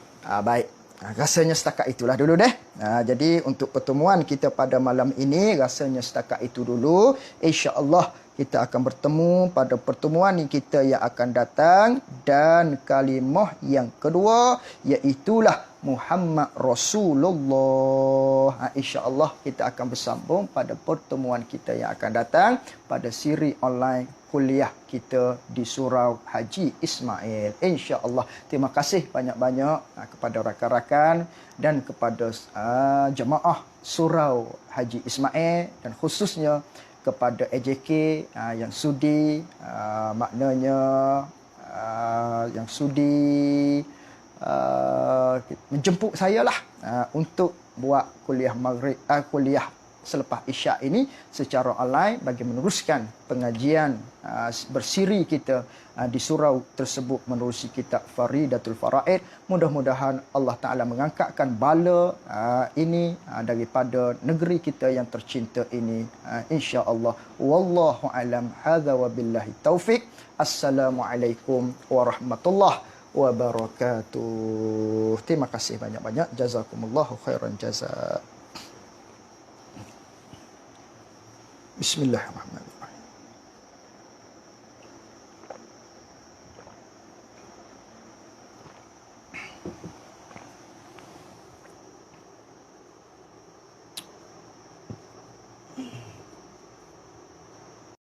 Speaker 1: Baik. Rasanya setakat itulah dulu deh. Jadi untuk pertemuan kita pada malam ini rasanya setakat itu dulu. InsyaAllah kita akan bertemu pada pertemuan kita yang akan datang. Dan kalimah yang kedua iaitulah Muhammad Rasulullah. InsyaAllah kita akan bersambung pada pertemuan kita yang akan datang pada siri online kuliah kita di Surau Haji Ismail. InsyaAllah. Terima kasih banyak-banyak kepada rakan-rakan dan kepada jemaah Surau Haji Ismail dan khususnya kepada AJK yang sudi maknanya yang sudi menjemput saya lah untuk buat kuliah maghrib, kuliah selepas isyak ini secara online bagi meneruskan pengajian bersiri kita di surau tersebut menerusi kitab Faridatul Faraid. Mudah-mudahan Allah Ta'ala mengangkatkan bala ini daripada negeri kita yang tercinta ini, insya-Allah. Wallahu alam. Hadza wabillahi taufik. Assalamualaikum warahmatullahi wabarakatuh. Terima kasih banyak-banyak. Jazakumullahu khairan jazaa. Bismillahirrahmanirrahim.